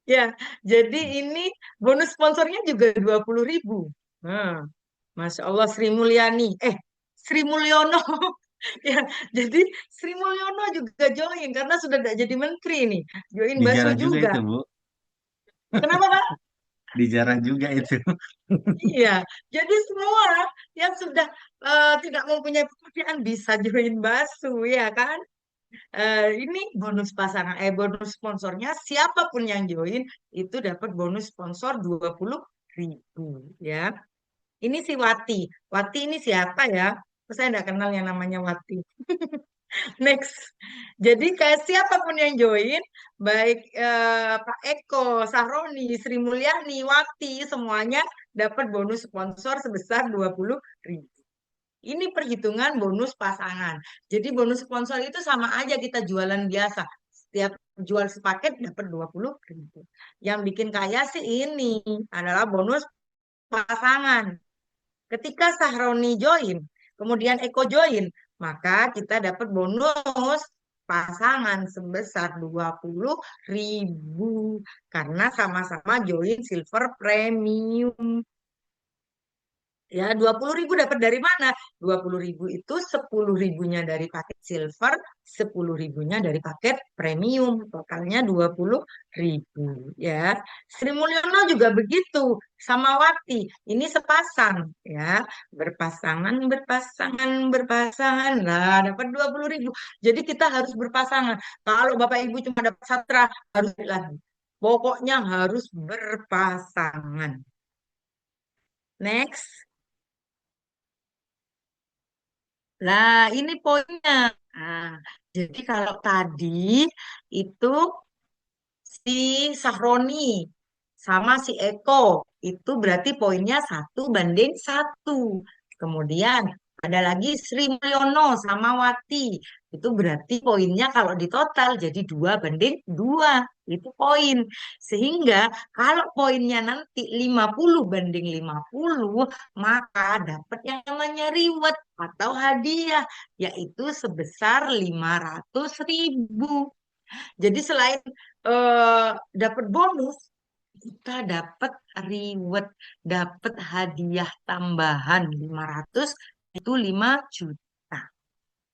Ya, jadi ini bonus sponsornya juga 20.000. Nah, Masya Allah Sri Mulyani. Sri Mulyono. Ya, jadi Sri Mulyono juga join karena sudah tidak jadi menteri nih. Join Basu Dijarah juga juga. itu, Bu. Kenapa, Pak? Dijarah juga itu. Iya, jadi semua yang sudah tidak mempunyai pekerjaan bisa join Basu, ya kan? Ini bonus pasangan, bonus sponsornya siapapun yang join itu dapat bonus sponsor 20.000 ya. Ini si Wati. Wati ini siapa ya? Saya tidak kenal yang namanya Wati. Next. Jadi kayak siapapun yang join, baik Pak Eko, Sahroni, Sri Mulyani, Wati, semuanya dapat bonus sponsor sebesar 20.000. Ini perhitungan bonus pasangan. Jadi bonus sponsor itu sama aja kita jualan biasa. Setiap jual sepaket dapat 20.000. Yang bikin kaya sih ini adalah bonus pasangan. Ketika Sahroni join, kemudian Eko join, maka kita dapat bonus pasangan sebesar 20.000 karena sama-sama join silver premium. Ya, 20.000 dapat dari mana? 20.000 itu 10.000-nya dari paket silver, 10.000-nya dari paket premium. Totalnya 20.000 ya. Sri Mulyono juga begitu, sama Wati. Ini sepasang ya. Berpasangan, berpasangan, berpasangan. Nah, dapat 20.000. Jadi kita harus berpasangan. Kalau Bapak Ibu cuma dapat satra, harus lagi. Pokoknya harus berpasangan. Next. Lah, ini poinnya. Nah, jadi kalau tadi itu si Sahroni sama si Eko itu berarti poinnya 1 banding 1. Kemudian ada lagi Sri Mulyono sama Wati. Itu berarti poinnya kalau di total jadi 2 banding 2. Itu poin. Sehingga kalau poinnya nanti 50 banding 50, maka dapat yang namanya reward atau hadiah, yaitu sebesar 500.000. Jadi selain dapat bonus, kita dapat reward, dapat hadiah tambahan 500, itu 5 juta.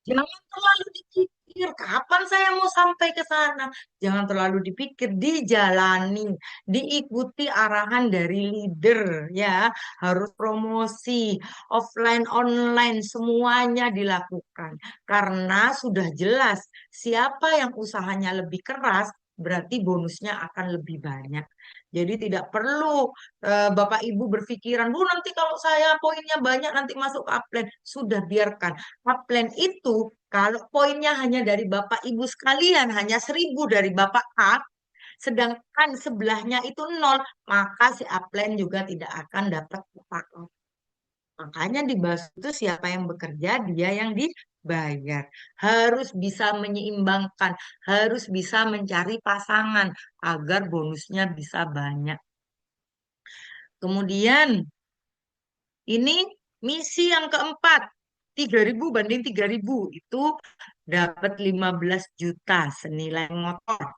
Jangan terlalu dipikir, kapan saya mau sampai ke sana? Jangan terlalu dipikir, dijalani, diikuti arahan dari leader ya. Harus promosi, offline, online, semuanya dilakukan. Karena sudah jelas, siapa yang usahanya lebih keras, berarti bonusnya akan lebih banyak. Jadi tidak perlu Bapak Ibu berpikiran, Bu nanti kalau saya poinnya banyak nanti masuk ke upline. Sudah biarkan. Upline itu kalau poinnya hanya dari Bapak Ibu sekalian, hanya 1.000 dari Bapak A, sedangkan sebelahnya itu nol, maka si upline juga tidak akan dapat apa-apa. Makanya di BAS itu siapa yang bekerja, dia yang dibayar. Harus bisa menyeimbangkan, harus bisa mencari pasangan agar bonusnya bisa banyak. Kemudian ini misi yang keempat, 3.000 banding 3.000 itu dapat 15 juta senilai motor.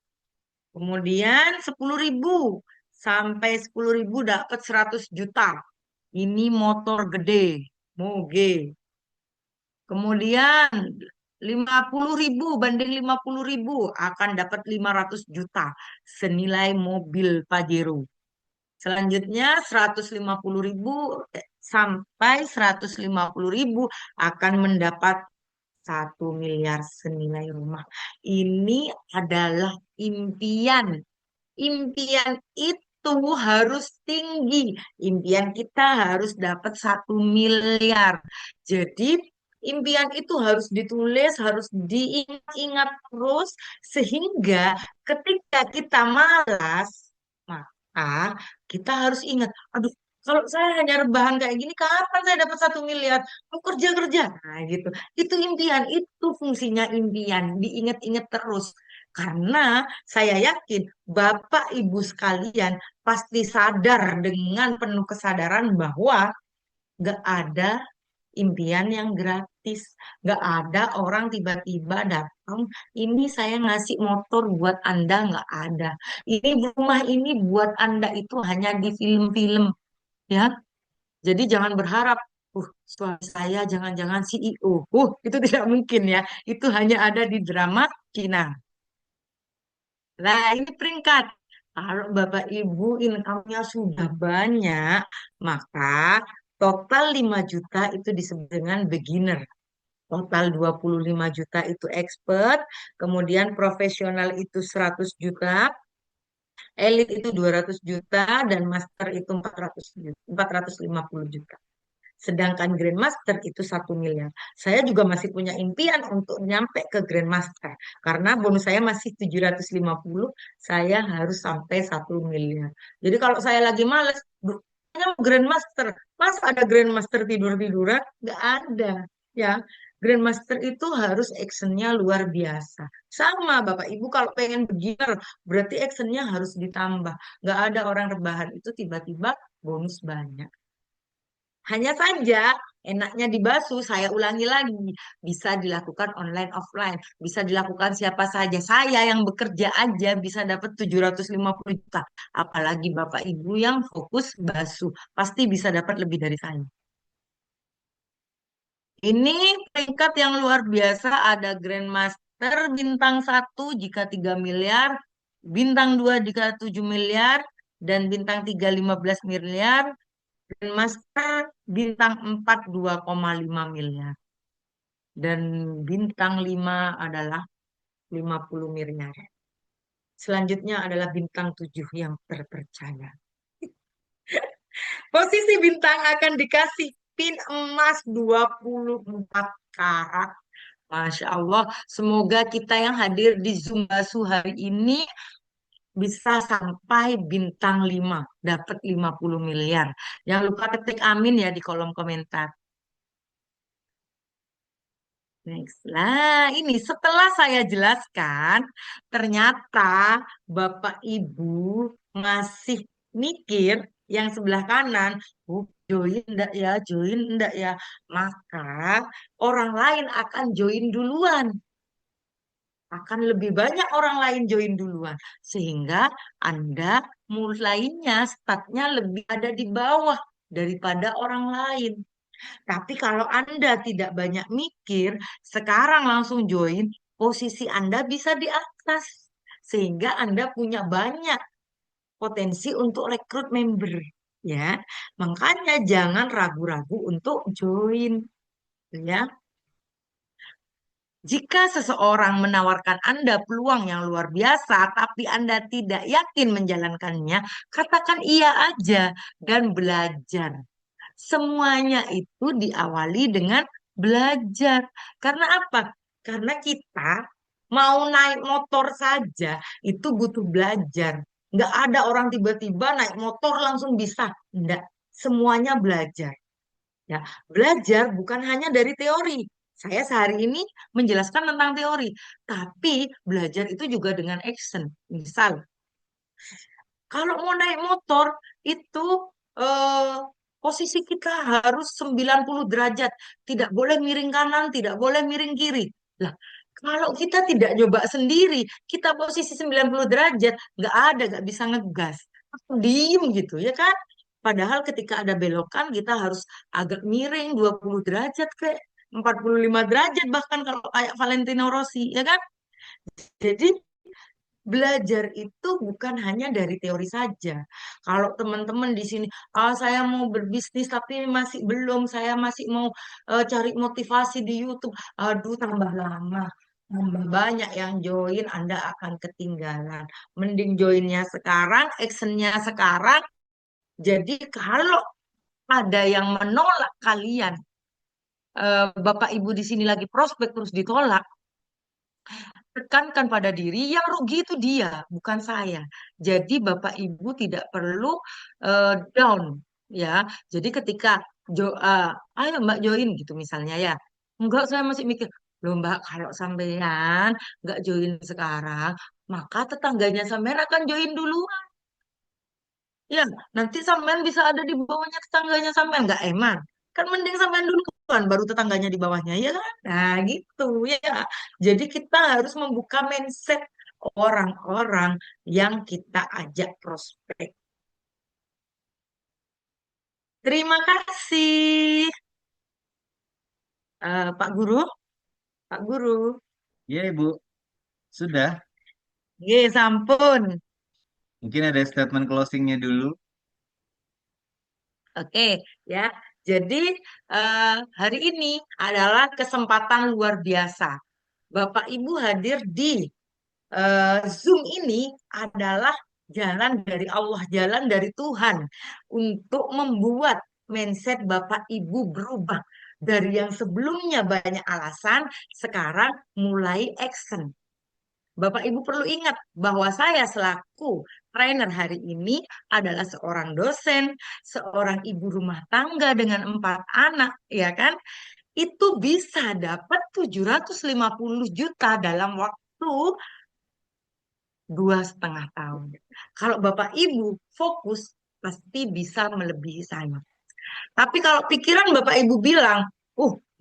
Kemudian 10.000 sampai 10.000 dapat 100 juta. Ini motor gede, moge. Kemudian 50.000 banding 50.000 akan dapat 500 juta senilai mobil Pajero. Selanjutnya 150.000 sampai 150.000 akan mendapat 1 miliar senilai rumah. Ini adalah impian. Impian itu harus tinggi. Impian kita harus dapat 1 miliar. Jadi impian itu harus ditulis, harus diingat-ingat terus sehingga ketika kita malas, maka kita harus ingat, aduh, kalau saya hanya rebahan kayak gini, kapan saya dapat 1 miliar? Mau kerja-kerja. Nah, gitu. Itu impian, itu fungsinya impian. Diingat-ingat terus. Karena saya yakin Bapak Ibu sekalian pasti sadar dengan penuh kesadaran bahwa gak ada impian yang gratis. Gak ada orang tiba-tiba datang, ini saya ngasih motor buat Anda, gak ada. Ini rumah ini buat Anda itu hanya di film-film, ya. Jadi jangan berharap, suami saya jangan-jangan CEO. Itu tidak mungkin ya. Itu hanya ada di drama Cina. Nah, ini peringkat. Kalau Bapak Ibu income-nya sudah banyak, maka total 5 juta itu disebut dengan beginner. Total 25 juta itu expert, kemudian profesional itu 100 juta, elit itu 200 juta, dan master itu 400 juta, 450 juta. Sedangkan Grandmaster itu 1 miliar. Saya juga masih punya impian untuk nyampe ke Grandmaster. Karena bonus saya masih 750, saya harus sampai 1 miliar. Jadi kalau saya lagi males, saya mau Grandmaster. Masa ada Grandmaster tidur-tiduran? Nggak ada. Ya, Grandmaster itu harus actionnya luar biasa. Sama Bapak Ibu kalau pengen beginner, berarti actionnya harus ditambah. Nggak ada orang rebahan itu tiba-tiba bonus banyak. Hanya saja enaknya di Basu, saya ulangi lagi, bisa dilakukan online offline, bisa dilakukan siapa saja. Saya yang bekerja aja bisa dapat 750 juta. Apalagi Bapak Ibu yang fokus Basu, pasti bisa dapat lebih dari saya. Ini peringkat yang luar biasa, ada Grandmaster bintang 1 jika 3 miliar, bintang 2 jika 7 miliar, dan bintang 3 15 miliar, Grandmaster bintang 4 2,5 miliar. Dan bintang 5 adalah 50 miliar. Selanjutnya adalah bintang 7 yang terpercaya. Posisi bintang akan dikasih pin emas 24 karat. Masya Allah, semoga kita yang hadir di Zoom Basu hari ini bisa sampai bintang 5, dapat 50 miliar. Jangan lupa ketik amin ya di kolom komentar. Next. Nah, ini setelah saya jelaskan, ternyata Bapak Ibu masih mikir yang sebelah kanan, join enggak ya, join enggak ya. Maka orang lain akan join duluan. Akan lebih banyak orang lain join duluan. Sehingga Anda mulainya, startnya lebih ada di bawah daripada orang lain. Tapi kalau Anda tidak banyak mikir, sekarang langsung join, posisi Anda bisa di atas. Sehingga Anda punya banyak potensi untuk rekrut member. Ya, makanya jangan ragu-ragu untuk join. Ya, jika seseorang menawarkan Anda peluang yang luar biasa, tapi Anda tidak yakin menjalankannya, katakan iya aja dan belajar. Semuanya itu diawali dengan belajar. Karena apa? Karena kita mau naik motor saja itu butuh belajar. Nggak ada orang tiba-tiba naik motor langsung bisa. Nggak. Semuanya belajar. Ya, belajar bukan hanya dari teori. Saya sehari ini menjelaskan tentang teori, tapi belajar itu juga dengan action. Misal, kalau mau naik motor itu eh, posisi kita harus 90 derajat. Tidak boleh miring kanan, tidak boleh miring kiri. Lah, kalau kita tidak coba sendiri, kita posisi 90 derajat, nggak ada, nggak bisa ngegas. Diem gitu, ya kan? Padahal ketika ada belokan, kita harus agak miring 20 derajat ke 45 derajat bahkan kalau kayak Valentino Rossi, ya kan? Jadi belajar itu bukan hanya dari teori saja. Kalau teman-teman di sini, ah saya mau berbisnis tapi masih belum, saya masih mau cari motivasi di YouTube. Aduh, tambah lama. Tambah banyak yang join, Anda akan ketinggalan. Mending joinnya sekarang, actionnya sekarang. Jadi kalau ada yang menolak kalian, Bapak Ibu di sini lagi prospek terus ditolak, tekankan pada diri, yang rugi itu dia, bukan saya. Jadi Bapak Ibu tidak perlu down, ya. Jadi ketika ayo Mbak join gitu misalnya ya, enggak saya masih mikir, loh Mbak kalau sampean nggak join sekarang, maka tetangganya sampean akan join dulu. Ya, nanti sampean bisa ada di bawahnya tetangganya sampean nggak eman. Kan mending sampean dulu kan, baru tetangganya di bawahnya, ya kan? Nah, gitu ya. Jadi kita harus membuka mindset orang-orang yang kita ajak prospek. Terima kasih, Pak Guru. Pak Guru. Ya, Ibu. Sudah. Ye, sampun. Mungkin ada statement closingnya dulu. Oke, ya. Jadi hari ini adalah kesempatan luar biasa. Bapak Ibu hadir di Zoom ini adalah jalan dari Allah, jalan dari Tuhan untuk membuat mindset Bapak Ibu berubah dari yang sebelumnya banyak alasan, sekarang mulai action. Bapak Ibu perlu ingat bahwa saya selaku trainer hari ini adalah seorang dosen, seorang ibu rumah tangga dengan 4 anak, ya kan? Itu bisa dapat 750 juta dalam waktu 2,5 tahun. Kalau Bapak Ibu fokus, pasti bisa melebihi saya. Tapi kalau pikiran Bapak Ibu bilang,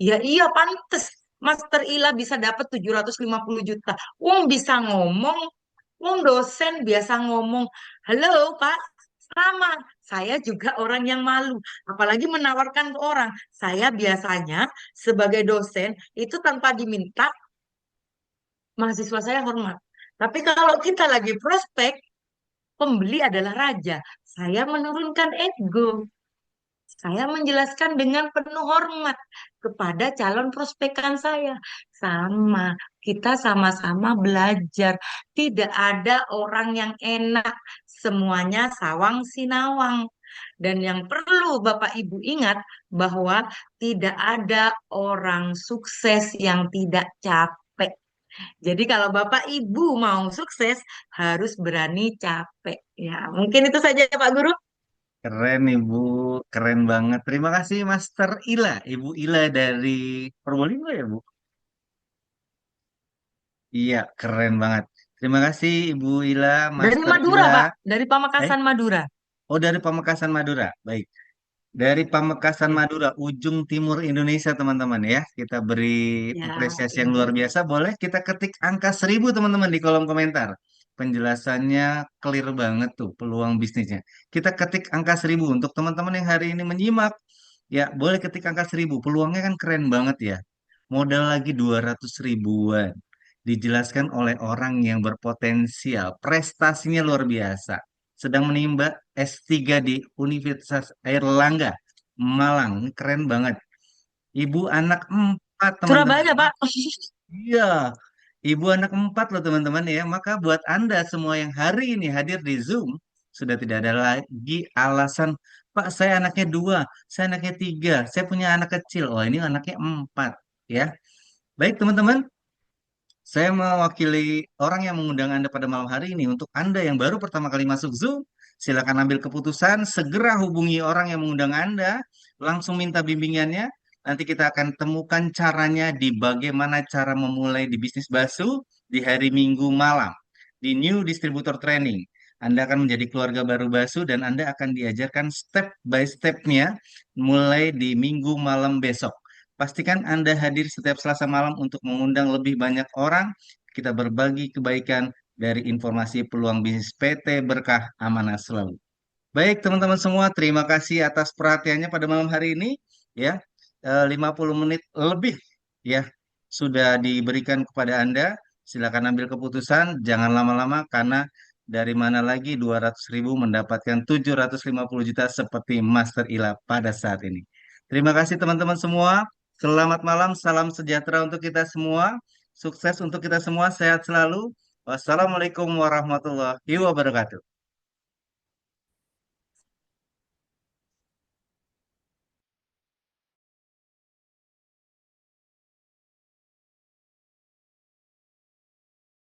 iya iya pantes, Master Ila bisa dapat 750 juta. Wong bisa ngomong, wong dosen biasa ngomong, halo Pak, sama. Saya juga orang yang malu, apalagi menawarkan ke orang. Saya biasanya sebagai dosen itu tanpa diminta, mahasiswa saya hormat. Tapi kalau kita lagi prospek, pembeli adalah raja. Saya menurunkan ego. Saya menjelaskan dengan penuh hormat kepada calon prospekan saya. Sama, kita sama-sama belajar. Tidak ada orang yang enak. Semuanya sawang sinawang. Dan yang perlu Bapak Ibu ingat bahwa tidak ada orang sukses yang tidak capek. Jadi kalau Bapak Ibu mau sukses harus berani capek. Ya, mungkin itu saja Pak Guru. Keren, Ibu. Keren banget. Terima kasih, Master Ila. Ibu Ila dari Probolinggo ya, Bu? Iya, keren banget. Terima kasih, Ibu Ila, Dari Master Madura, Ila. Pak. Dari Eh, Pamekasan Madura. oh, dari Pamekasan Madura. Baik. Dari Pamekasan Oke. Madura, ujung timur Indonesia, teman-teman ya. Kita beri Ya, apresiasi yang luar ini. biasa. Boleh kita ketik angka 1.000, teman-teman, di kolom komentar. Penjelasannya clear banget tuh, peluang bisnisnya. Kita ketik angka 1.000 untuk teman-teman yang hari ini menyimak. Ya, boleh ketik angka 1.000. Peluangnya kan keren banget ya. Modal lagi 200 ribuan. Dijelaskan oleh orang yang berpotensial. Prestasinya luar biasa. Sedang menimba S3 di Universitas Airlangga, Malang. Ini keren banget. Ibu anak 4, teman-teman. Surabaya, Pak. Iya, ibu anak 4 loh teman-teman ya. Maka buat Anda semua yang hari ini hadir di Zoom, sudah tidak ada lagi alasan, Pak saya anaknya 2, saya anaknya 3, saya punya anak kecil. Oh ini anaknya 4 ya. Baik teman-teman, saya mewakili orang yang mengundang Anda pada malam hari ini. Untuk Anda yang baru pertama kali masuk Zoom, silakan ambil keputusan, segera hubungi orang yang mengundang Anda, langsung minta bimbingannya. Nanti kita akan temukan caranya di bagaimana cara memulai di bisnis bakso di hari Minggu malam di New Distributor Training. Anda akan menjadi keluarga baru bakso dan Anda akan diajarkan step by step-nya mulai di Minggu malam besok. Pastikan Anda hadir setiap Selasa malam untuk mengundang lebih banyak orang. Kita berbagi kebaikan dari informasi peluang bisnis PT Berkah Amanah Selalu. Baik, teman-teman semua, terima kasih atas perhatiannya pada malam hari ini. Ya, 50 menit lebih ya sudah diberikan kepada Anda. Silakan ambil keputusan, jangan lama-lama karena dari mana lagi 200.000 mendapatkan 750 juta seperti Master Ila pada saat ini. Terima kasih teman-teman semua. Selamat malam, salam sejahtera untuk kita semua. Sukses untuk kita semua, sehat selalu. Wassalamualaikum warahmatullahi wabarakatuh.